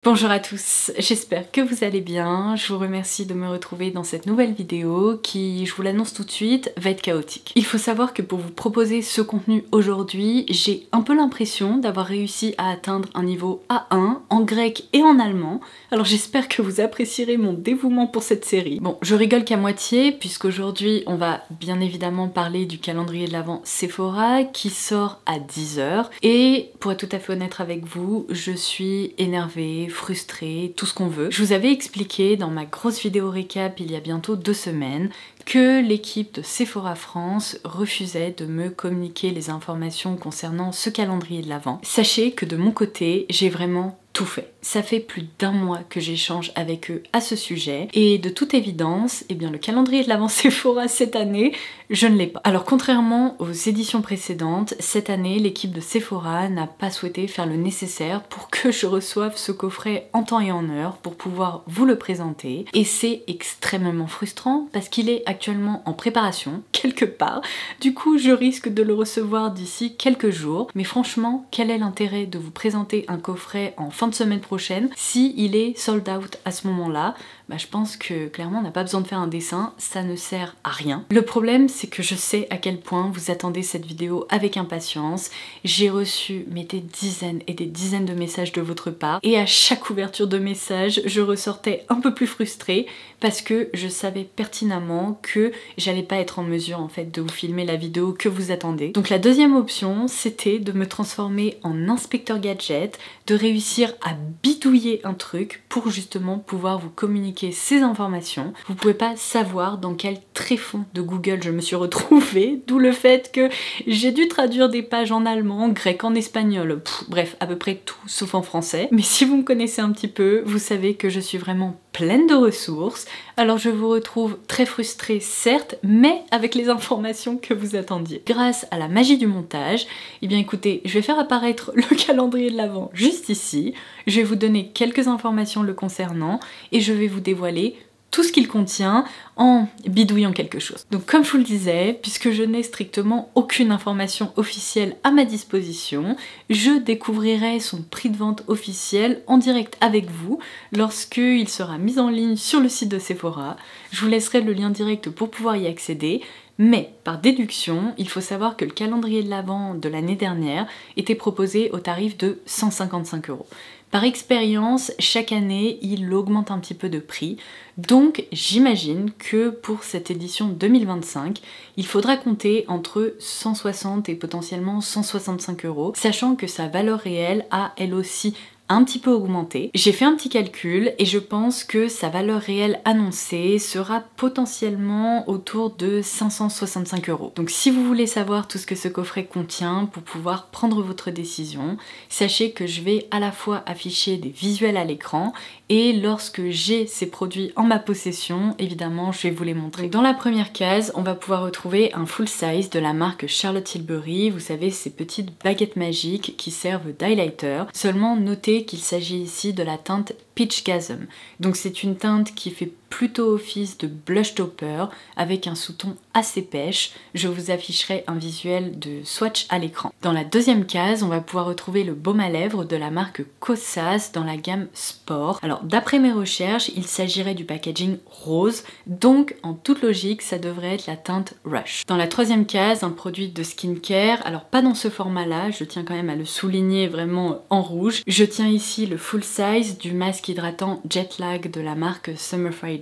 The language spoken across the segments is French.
Bonjour à tous, j'espère que vous allez bien. Je vous remercie de me retrouver dans cette nouvelle vidéo qui, je vous l'annonce tout de suite, va être chaotique. Il faut savoir que pour vous proposer ce contenu aujourd'hui, j'ai un peu l'impression d'avoir réussi à atteindre un niveau A1 en grec et en allemand. Alors j'espère que vous apprécierez mon dévouement pour cette série. Bon, je rigole qu'à moitié puisqu'aujourd'hui on va bien évidemment parler du calendrier de l'Avent Sephora qui sort à 10 h. Et pour être tout à fait honnête avec vous, je suis énervée, frustrée, tout ce qu'on veut. Je vous avais expliqué dans ma grosse vidéo récap il y a bientôt 2 semaines que l'équipe de Sephora France refusait de me communiquer les informations concernant ce calendrier de l'Avent. Sachez que de mon côté, j'ai vraiment tout fait. Ça fait plus d'1 mois que j'échange avec eux à ce sujet et de toute évidence, eh bien le calendrier de l'Avent Sephora cette année, je ne l'ai pas. Alors contrairement aux éditions précédentes, cette année l'équipe de Sephora n'a pas souhaité faire le nécessaire pour que je reçoive ce coffret en temps et en heure pour pouvoir vous le présenter et c'est extrêmement frustrant parce qu'il est actuellement en préparation quelque part. Du coup je risque de le recevoir d'ici quelques jours mais franchement quel est l'intérêt de vous présenter un coffret en fin de semaine prochaine si il est sold out à ce moment-là? Bah, je pense que clairement on n'a pas besoin de faire un dessin, ça ne sert à rien. Le problème c'est que je sais à quel point vous attendez cette vidéo avec impatience. J'ai reçu des dizaines et des dizaines de messages de votre part et à chaque ouverture de message je ressortais un peu plus frustrée parce que je savais pertinemment que j'allais pas être en mesure en fait de vous filmer la vidéo que vous attendez. Donc la deuxième option c'était de me transformer en inspecteur gadget, de réussir à bidouiller un truc pour justement pouvoir vous communiquer ces informations. Vous pouvez pas savoir dans quel tréfonds de Google je me suis retrouvée, d'où le fait que j'ai dû traduire des pages en allemand, en grec, en espagnol, bref, à peu près tout sauf en français. Mais si vous me connaissez un petit peu, vous savez que je suis vraiment pleine de ressources, alors je vous retrouve très frustrée certes, mais avec les informations que vous attendiez. Grâce à la magie du montage, eh bien écoutez, je vais faire apparaître le calendrier de l'Avent juste ici, je vais vous donner quelques informations le concernant et je vais vous dévoiler tout ce qu'il contient en bidouillant quelque chose. Donc comme je vous le disais, puisque je n'ai strictement aucune information officielle à ma disposition, je découvrirai son prix de vente officiel en direct avec vous lorsqu'il sera mis en ligne sur le site de Sephora. Je vous laisserai le lien direct pour pouvoir y accéder. Mais par déduction, il faut savoir que le calendrier de l'Avent de l'année dernière était proposé au tarif de 155 €. Par expérience, chaque année, il augmente un petit peu de prix. Donc j'imagine que pour cette édition 2025, il faudra compter entre 160 et potentiellement 165 €, sachant que sa valeur réelle a elle aussi un petit peu augmenté. J'ai fait un petit calcul et je pense que sa valeur réelle annoncée sera potentiellement autour de 565 €. Donc si vous voulez savoir tout ce que ce coffret contient pour pouvoir prendre votre décision, sachez que je vais à la fois afficher des visuels à l'écran et lorsque j'ai ces produits en ma possession, évidemment je vais vous les montrer. Dans la première case, on va pouvoir retrouver un full size de la marque Charlotte Tilbury, vous savez ces petites baguettes magiques qui servent d'highlighter. Seulement notez qu'il s'agit ici de la teinte Peach Gasm. Donc c'est une teinte qui fait plutôt office de blush topper avec un sous-ton assez pêche. Je vous afficherai un visuel de swatch à l'écran. Dans la deuxième case, on va pouvoir retrouver le baume à lèvres de la marque Kosas dans la gamme Sport. Alors d'après mes recherches, il s'agirait du packaging rose, donc en toute logique, ça devrait être la teinte Rush. Dans la troisième case, un produit de skincare, alors pas dans ce format-là, je tiens quand même à le souligner vraiment en rouge. Je tiens ici le full size du masque hydratant Jet Lag de la marque Summer Fridays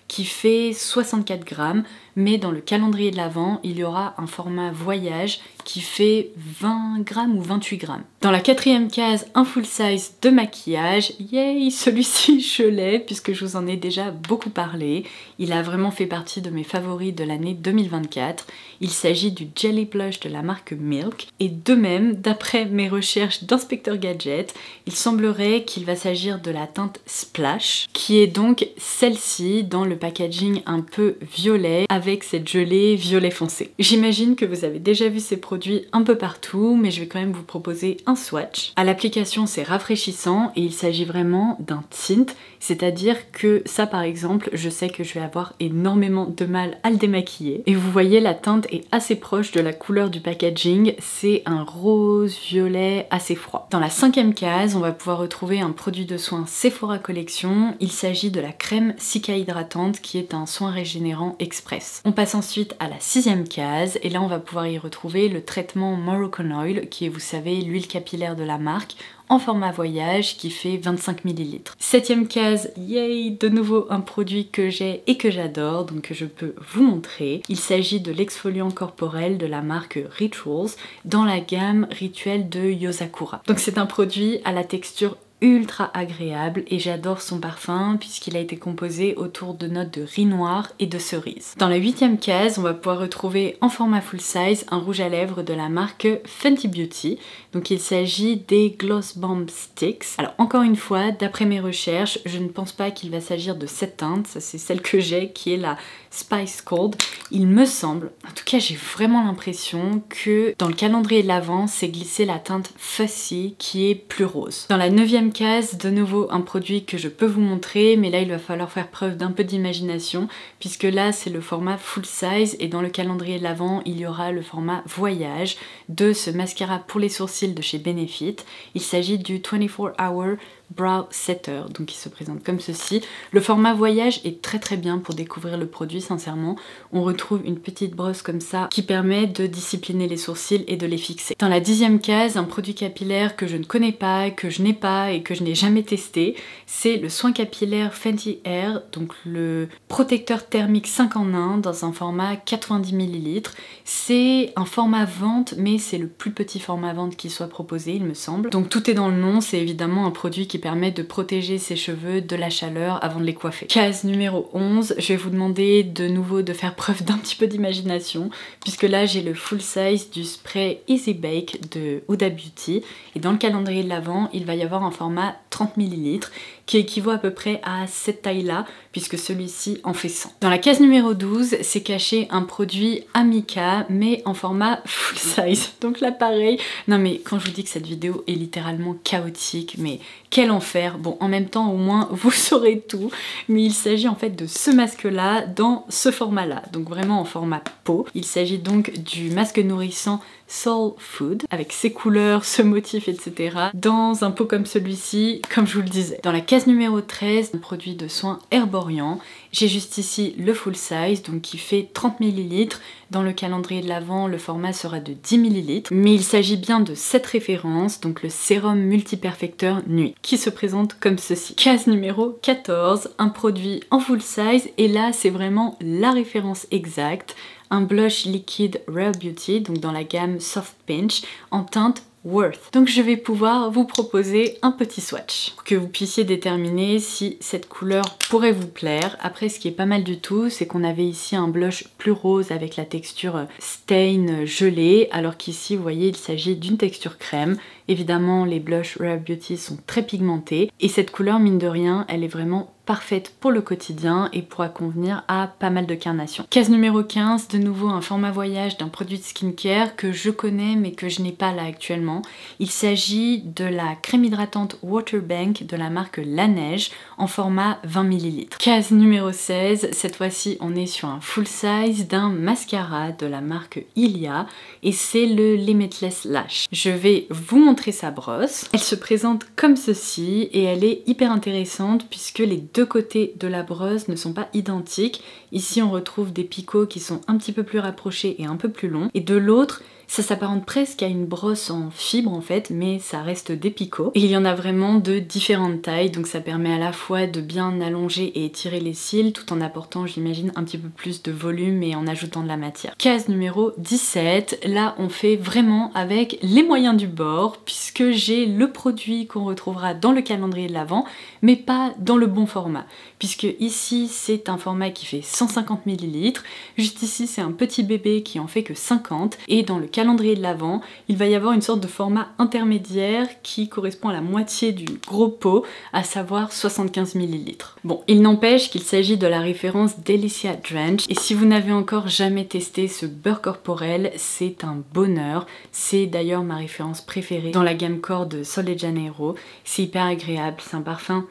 qui fait 64 grammes, mais dans le calendrier de l'Avent, il y aura un format voyage qui fait 20 grammes ou 28 grammes. Dans la quatrième case, un full size de maquillage. Yay, celui-ci je l'ai puisque je vous en ai déjà beaucoup parlé. Il a vraiment fait partie de mes favoris de l'année 2024. Il s'agit du Jelly Blush de la marque Milk. Et de même, d'après mes recherches d'inspecteur gadget, il semblerait qu'il va s'agir de la teinte Splash, qui est donc celle-ci dans le packaging un peu violet avec cette gelée violet foncé. J'imagine que vous avez déjà vu ces produits un peu partout, mais je vais quand même vous proposer un swatch. À l'application, c'est rafraîchissant et il s'agit vraiment d'un tint, c'est-à-dire que ça par exemple, je sais que je vais avoir énormément de mal à le démaquiller. Et vous voyez, la teinte est assez proche de la couleur du packaging, c'est un rose violet assez froid. Dans la 5e case, on va pouvoir retrouver un produit de soin Sephora Collection. Il s'agit de la crème Cica hydratante qui est un soin régénérant express. On passe ensuite à la 6e case et là on va pouvoir y retrouver le traitement Moroccan Oil qui est, vous savez, l'huile capillaire de la marque en format voyage qui fait 25 ml. 7e case, yay, de nouveau un produit que j'ai et que j'adore, donc que je peux vous montrer. Il s'agit de l'exfoliant corporel de la marque Rituals dans la gamme Rituel de Yosakura. Donc c'est un produit à la texture ultra agréable et j'adore son parfum puisqu'il a été composé autour de notes de riz noir et de cerise. Dans la 8e case, on va pouvoir retrouver en format full size un rouge à lèvres de la marque Fenty Beauty. Donc il s'agit des Gloss Bomb Sticks. Alors encore une fois, d'après mes recherches, je ne pense pas qu'il va s'agir de cette teinte, ça c'est celle que j'ai qui est la Spice Cold. Il me semble, en tout cas j'ai vraiment l'impression que dans le calendrier de l'Avent, c'est glissé la teinte Fussy qui est plus rose. Dans la 9e case, de nouveau un produit que je peux vous montrer, mais là il va falloir faire preuve d'un peu d'imagination puisque là c'est le format full size et dans le calendrier de l'Avent il y aura le format voyage de ce mascara pour les sourcils de chez Benefit. Il s'agit du 24 Hour Brow Setter, donc il se présente comme ceci. Le format voyage est très bien pour découvrir le produit, sincèrement. On retrouve une petite brosse comme ça qui permet de discipliner les sourcils et de les fixer. Dans la 10e case, un produit capillaire que je ne connais pas, que je n'ai pas et que je n'ai jamais testé, c'est le soin capillaire Fenty Air, donc le protecteur thermique 5 en 1 dans un format 90 ml. C'est un format vente, mais c'est le plus petit format vente qui soit proposé, il me semble. Donc tout est dans le nom, c'est évidemment un produit qui permet de protéger ses cheveux de la chaleur avant de les coiffer. Case numéro 11, je vais vous demander de nouveau de faire preuve d'un petit peu d'imagination puisque là j'ai le full size du spray Easy Bake de Huda Beauty et dans le calendrier de l'Avent il va y avoir un format 30 ml qui équivaut à peu près à cette taille là puisque celui-ci en fait 100. Dans la case numéro 12, c'est caché un produit Amika mais en format full size. Donc là pareil, non mais quand je vous dis que cette vidéo est littéralement chaotique, mais quel enfer. Bon, en même temps au moins vous saurez tout, mais il s'agit en fait de ce masque là dans ce format là, donc vraiment en format peau. Il s'agit donc du masque nourrissant Soul Food avec ses couleurs, ce motif, etc. dans un pot comme celui-ci, comme je vous le disais. Dans la case numéro 13, un produit de soin Herborian. J'ai juste ici le full size, donc qui fait 30 ml. Dans le calendrier de l'Avent, le format sera de 10 ml. Mais il s'agit bien de cette référence, donc le sérum multiperfecteur nuit, qui se présente comme ceci. Case numéro 14, un produit en full size, et là c'est vraiment la référence exacte. Un blush liquide Rare Beauty, donc dans la gamme Soft Pinch, en teinte Worth. Donc je vais pouvoir vous proposer un petit swatch pour que vous puissiez déterminer si cette couleur pourrait vous plaire. Après, ce qui est pas mal du tout, c'est qu'on avait ici un blush plus rose avec la texture stain gelée, alors qu'ici, vous voyez, il s'agit d'une texture crème. Évidemment, les blushs Rare Beauty sont très pigmentés et cette couleur, mine de rien, elle est vraiment parfaite pour le quotidien et pourra convenir à pas mal de carnations. Case numéro 15, de nouveau un format voyage d'un produit de skincare que je connais mais que je n'ai pas là actuellement. Il s'agit de la crème hydratante Water Bank de la marque La Neige en format 20 ml. Case numéro 16, cette fois-ci on est sur un full size d'un mascara de la marque Ilia et c'est le Limitless Lash. Je vais vous montrer sa brosse. Elle se présente comme ceci et elle est hyper intéressante puisque les deux côtés de la brosse ne sont pas identiques. Ici on retrouve des picots qui sont un petit peu plus rapprochés et un peu plus longs et de l'autre ça s'apparente presque à une brosse en fibre en fait, mais ça reste des picots. Et il y en a vraiment de différentes tailles, donc ça permet à la fois de bien allonger et étirer les cils, tout en apportant, j'imagine, un petit peu plus de volume et en ajoutant de la matière. Case numéro 17, là on fait vraiment avec les moyens du bord, puisque j'ai le produit qu'on retrouvera dans le calendrier de l'Avent, mais pas dans le bon format. Puisque ici c'est un format qui fait 150 ml, juste ici c'est un petit bébé qui en fait que 50, et dans le calendrier de l'Avent, il va y avoir une sorte de format intermédiaire qui correspond à la moitié du gros pot, à savoir 75 ml. Bon, il n'empêche qu'il s'agit de la référence Delicia Drench, et si vous n'avez encore jamais testé ce beurre corporel, c'est un bonheur. C'est d'ailleurs ma référence préférée dans la gamme corps de Sol de Janeiro. C'est hyper agréable, c'est un parfum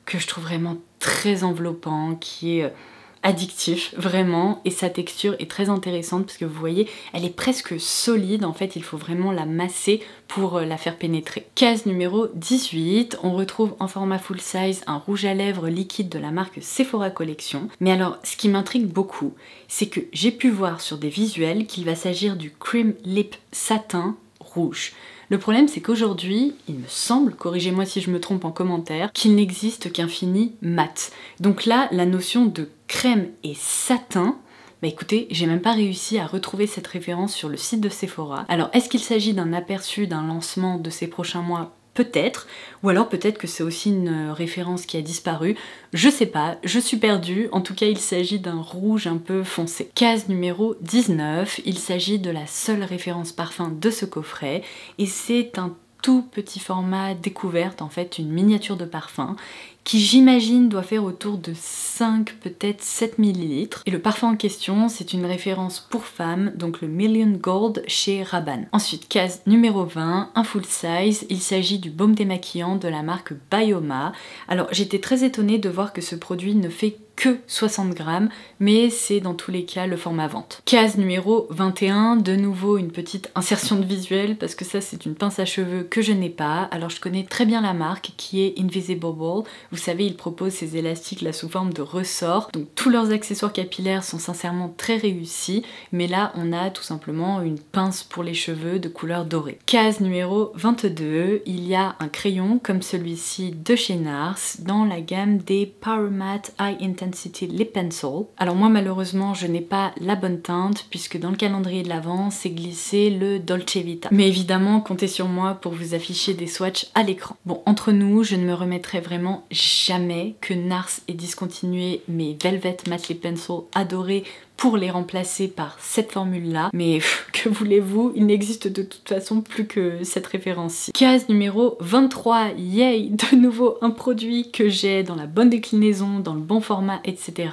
que je trouve vraiment très enveloppant, qui est addictif vraiment, et sa texture est très intéressante parce que vous voyez elle est presque solide, en fait il faut vraiment la masser pour la faire pénétrer. Case numéro 18, on retrouve en format full size un rouge à lèvres liquide de la marque Sephora Collection. Mais alors ce qui m'intrigue beaucoup, c'est que j'ai pu voir sur des visuels qu'il va s'agir du Cream Lip Satin rouge. Le problème c'est qu'aujourd'hui, il me semble, corrigez-moi si je me trompe en commentaire, qu'il n'existe qu'un fini mat. Donc là, la notion de crème et satin, bah écoutez, j'ai même pas réussi à retrouver cette référence sur le site de Sephora. Alors est-ce qu'il s'agit d'un aperçu d'un lancement de ces prochains mois? Peut-être, ou alors peut-être que c'est aussi une référence qui a disparu, je sais pas, je suis perdue, en tout cas il s'agit d'un rouge un peu foncé. Case numéro 19, il s'agit de la seule référence parfum de ce coffret, et c'est un tout petit format découverte, en fait une miniature de parfum, qui j'imagine doit faire autour de 5, peut-être 7 ml. Et le parfum en question, c'est une référence pour femmes, donc le Million Gold chez Rabanne. Ensuite, case numéro 20, un full size, il s'agit du baume démaquillant de la marque Bioma. Alors j'étais très étonnée de voir que ce produit ne fait que 60 grammes, mais c'est dans tous les cas le format vente. Case numéro 21, de nouveau une petite insertion de visuel, parce que ça c'est une pince à cheveux que je n'ai pas. Alors je connais très bien la marque qui est Invisible Ball. Vous savez, ils proposent ces élastiques là sous forme de ressort, donc tous leurs accessoires capillaires sont sincèrement très réussis, mais là on a tout simplement une pince pour les cheveux de couleur dorée. Case numéro 22, il y a un crayon comme celui-ci de chez NARS dans la gamme des Power Matte High Intensity Lip Pencil. Alors moi malheureusement je n'ai pas la bonne teinte puisque dans le calendrier de l'Avent c'est glissé le Dolce Vita. Mais évidemment comptez sur moi pour vous afficher des swatchs à l'écran. Bon, entre nous, je ne me remettrai vraiment jamais que NARS ait discontinué mes Velvet Matte Lip Pencil adorés pour les remplacer par cette formule là, mais que voulez-vous, il n'existe de toute façon plus que cette référence-ci. Case numéro 23, yay, de nouveau un produit que j'ai dans la bonne déclinaison, dans le bon format, etc.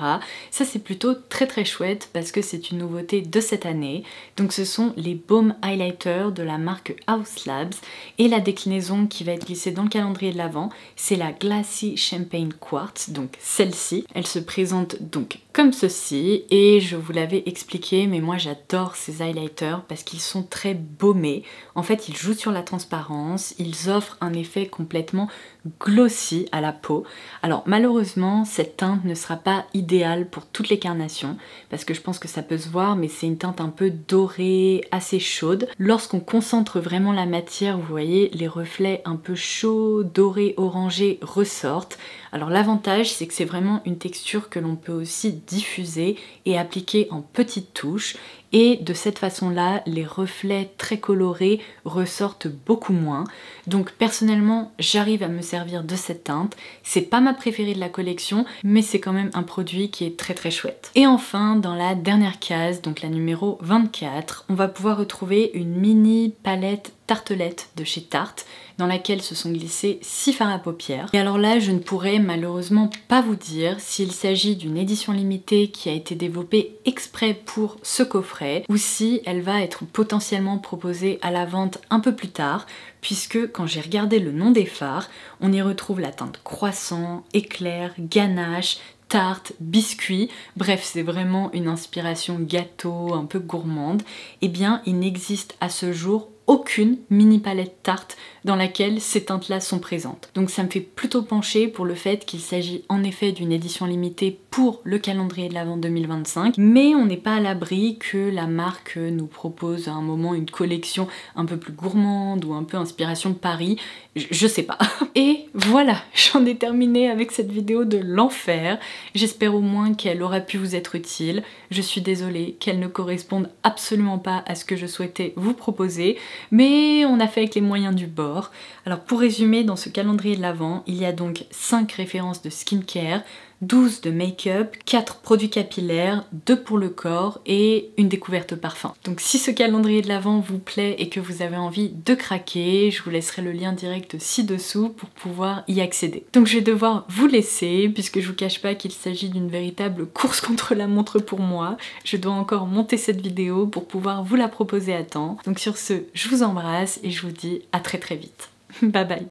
Ça c'est plutôt très chouette parce que c'est une nouveauté de cette année. Donc ce sont les Baume Highlighter de la marque Haus Labs, et la déclinaison qui va être glissée dans le calendrier de l'Avent, c'est la Glassy Champagne Quartz, donc celle-ci. Elle se présente donc comme ceci, et je vous l'avais expliqué, mais moi j'adore ces highlighters parce qu'ils sont très baumés. En fait, ils jouent sur la transparence, ils offrent un effet complètement glossy à la peau. Alors malheureusement, cette teinte ne sera pas idéale pour toutes les carnations, parce que je pense que ça peut se voir, mais c'est une teinte un peu dorée, assez chaude. Lorsqu'on concentre vraiment la matière, vous voyez, les reflets un peu chauds, dorés, orangés ressortent. Alors l'avantage, c'est que c'est vraiment une texture que l'on peut aussi diffuser et appliquer en petites touches, et de cette façon-là, les reflets très colorés ressortent beaucoup moins. Donc personnellement, j'arrive à me servir de cette teinte. C'est pas ma préférée de la collection, mais c'est quand même un produit qui est très chouette. Et enfin, dans la dernière case, donc la numéro 24, on va pouvoir retrouver une mini palette tartelette de chez Tarte, dans laquelle se sont glissés 6 fards à paupières. Et alors là, je ne pourrais malheureusement pas vous dire s'il s'agit d'une édition limitée qui a été développée exprès pour ce coffret, ou si elle va être potentiellement proposée à la vente un peu plus tard, puisque quand j'ai regardé le nom des fards, on y retrouve la teinte croissant, éclair, ganache, tarte, biscuit, bref c'est vraiment une inspiration gâteau, un peu gourmande. Eh bien il n'existe à ce jour aucune mini palette tarte dans laquelle ces teintes-là sont présentes. Donc ça me fait plutôt pencher pour le fait qu'il s'agit en effet d'une édition limitée pour le calendrier de l'Avent 2025, mais on n'est pas à l'abri que la marque nous propose à un moment une collection un peu plus gourmande ou un peu inspiration Paris, je sais pas. Et voilà, j'en ai terminé avec cette vidéo de l'enfer. J'espère au moins qu'elle aura pu vous être utile. Je suis désolée qu'elle ne corresponde absolument pas à ce que je souhaitais vous proposer, mais on a fait avec les moyens du bord. Alors pour résumer, dans ce calendrier de l'Avent, il y a donc 5 références de skincare, 12 de make-up, 4 produits capillaires, 2 pour le corps et une découverte parfum. Donc si ce calendrier de l'Avent vous plaît et que vous avez envie de craquer, je vous laisserai le lien direct ci-dessous pour pouvoir y accéder. Donc je vais devoir vous laisser puisque je vous cache pas qu'il s'agit d'une véritable course contre la montre pour moi. Je dois encore monter cette vidéo pour pouvoir vous la proposer à temps. Donc sur ce, je vous embrasse et je vous dis à très vite. Bye bye.